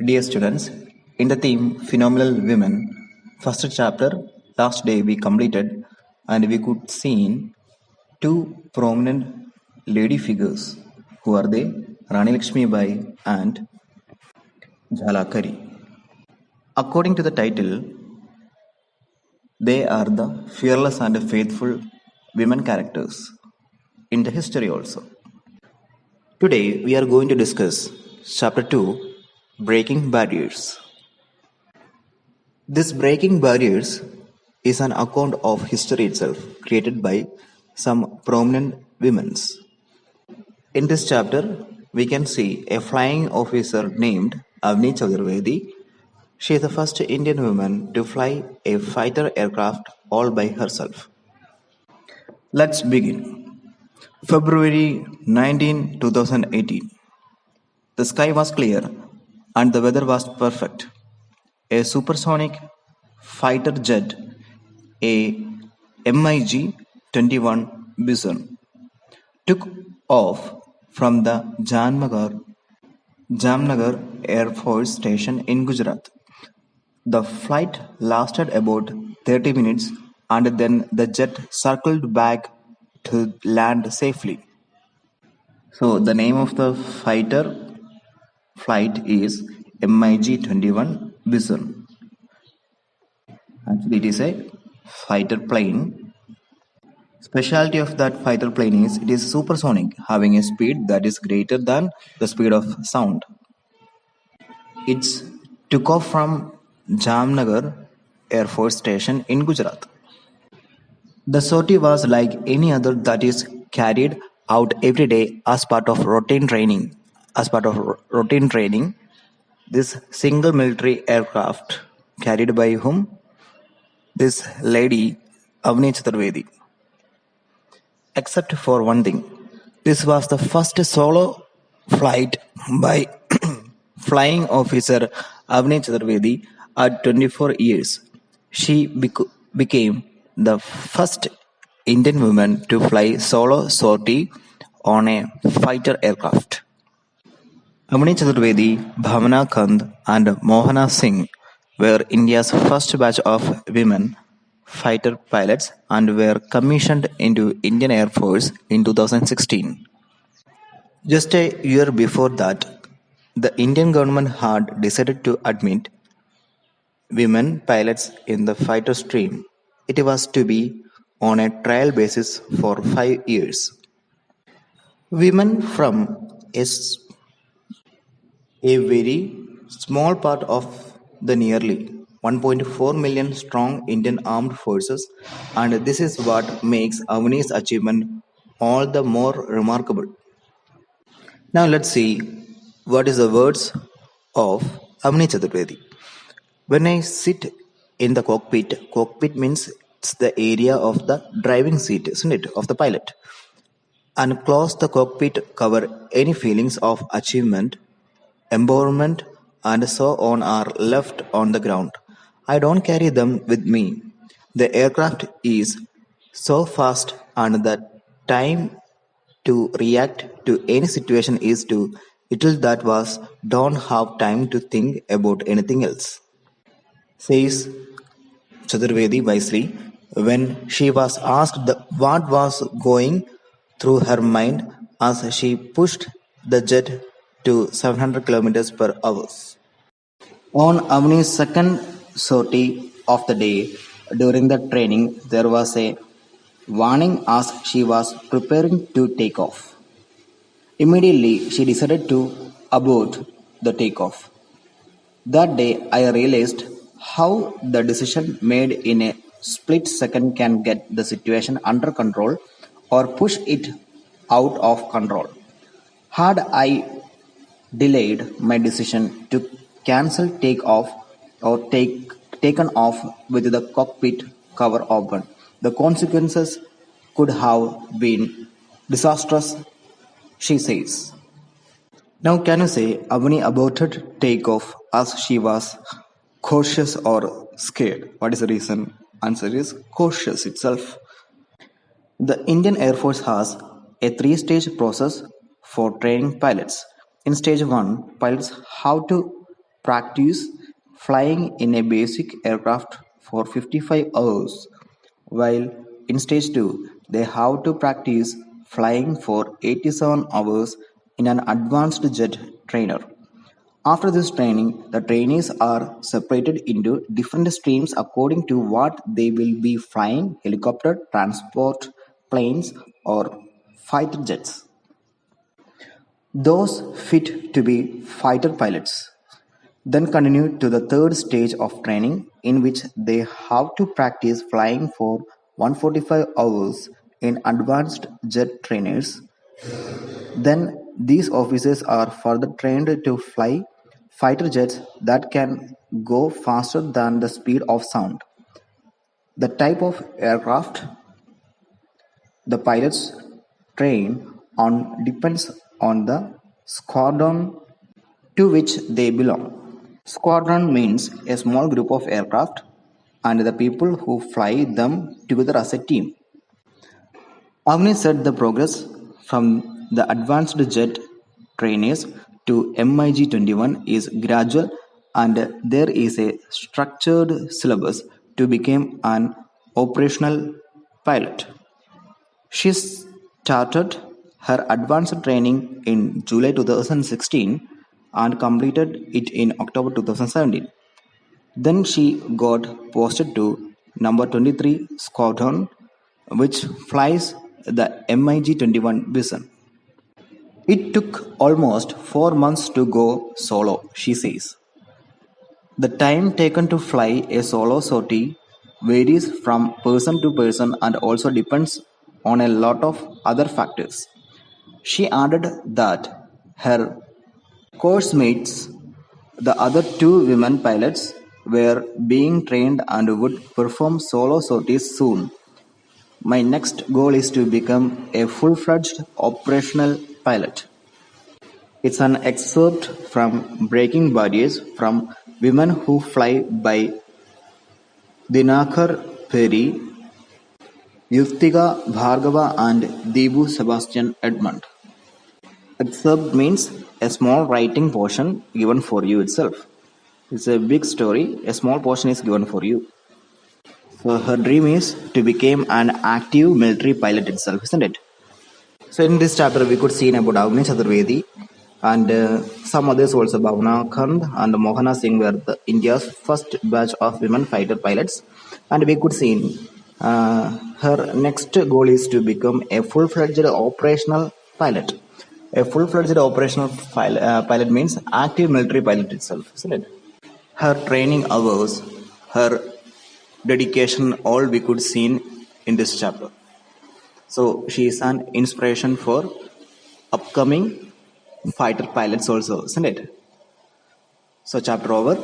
Dear students, in the theme Phenomenal Women, first chapter, last day we completed and we could see two prominent lady figures. Who are they? Rani Lakshmi Bai and Jhalakari. According to the title, they are the fearless and faithful women characters in the history also. Today we are going to discuss chapter 2, Breaking Barriers. This breaking barriers is an account of history itself created by some prominent women. In this chapter, we can see a flying officer named Avni Chaturvedi. She is the first Indian woman to fly a fighter aircraft all by herself. Let's begin. February 19, 2018. The sky was clear and the weather was perfect. A supersonic fighter jet, a MiG-21 Bison, took off from the Jamnagar Air Force Station in Gujarat. The flight lasted about 30 minutes and then the jet circled back to land safely. So the name of the fighter flight is MiG-21 Bison. Actually, it is a fighter plane. Specialty of that fighter plane is it is supersonic, having a speed that is greater than the speed of sound. It took off from Jamnagar Air Force Station in Gujarat. The sortie was like any other that is carried out every day as part of routine training. As part of routine training, this single military aircraft carried by whom? This lady Avni Chaturvedi. Except for one thing, this was the first solo flight by flying officer Avni Chaturvedi at 24 years. She became the first Indian woman to fly solo sortie on a fighter aircraft. Avni Chaturvedi, Bhavana Kand and Mohana Singh were India's first batch of women fighter pilots and were commissioned into Indian Air Force in 2016. Just a year before that, the Indian government had decided to admit women pilots in the fighter stream. It was to be on a trial basis for 5 years. Women from a very small part of the nearly 1.4 million strong Indian armed forces, and this is what makes Avani's achievement all the more remarkable. Now let's see what is the words of Avani Chaturvedi. When I sit in the cockpit means it's the area of the driving seat, isn't it, of the pilot. And close the cockpit cover any feelings of achievement, empowerment, and so on are left on the ground. I don't carry them with me. The aircraft is so fast and the time to react to any situation is too little that was don't have time to think about anything else, says Chaturvedi wisely when she was asked what was going through her mind as she pushed the jet to 700 kilometers per hour. On Avni's second sortie of the day, during the training, there was a warning as she was preparing to take off. Immediately, she decided to abort the takeoff. That day, I realized how the decision made in a split second can get the situation under control or push it out of control. Had I delayed my decision to cancel takeoff or taken off with the cockpit cover open, the consequences could have been disastrous, she says. Now, can you say Avani aborted takeoff as she was cautious or scared? What is the reason? Answer is cautious itself. The Indian Air Force has a three-stage process for training pilots. In stage 1, pilots have to practice flying in a basic aircraft for 55 hours, while in stage 2, they have to practice flying for 87 hours in an advanced jet trainer. After this training, the trainees are separated into different streams according to what they will be flying: helicopter, transport, planes, or fighter jets. Those fit to be fighter pilots then continue to the third stage of training, in which they have to practice flying for 145 hours in advanced jet trainers. Then these officers are further trained to fly fighter jets that can go faster than the speed of sound. The type of aircraft the pilots train on depends on the squadron to which they belong. Squadron means a small group of aircraft and the people who fly them together as a team. Avni said the progress from the advanced jet trainees to MiG-21 is gradual and there is a structured syllabus to become an operational pilot. She started her advanced training in July 2016 and completed it in October 2017. Then she got posted to number 23 Squadron, which flies the MiG-21 Bison. It took almost 4 months to go solo, she says. The time taken to fly a solo sortie varies from person to person and also depends on a lot of other factors. She added that her course mates, the other two women pilots, were being trained and would perform solo sorties soon. My next goal is to become a full-fledged operational pilot. It's an excerpt from Breaking Barriers from Women Who Fly by Dinakar Perry, Yuftiga Bhargava and Debu Sebastian Edmund. Excerpt means a small writing portion given for you itself. It's a big story, a small portion is given for you. So her dream is to become an active military pilot itself, isn't it? So in this chapter, we could see about Agni Chaturvedi and some others also. Bhavna Kand and Mohana Singh were India's first batch of women fighter pilots, and we could see her next goal is to become a full-fledged operational pilot. A full-fledged operational pilot means active military pilot itself, isn't it? Her training hours, her dedication, all we could see in this chapter. So she is an inspiration for upcoming fighter pilots also, isn't it? So chapter over.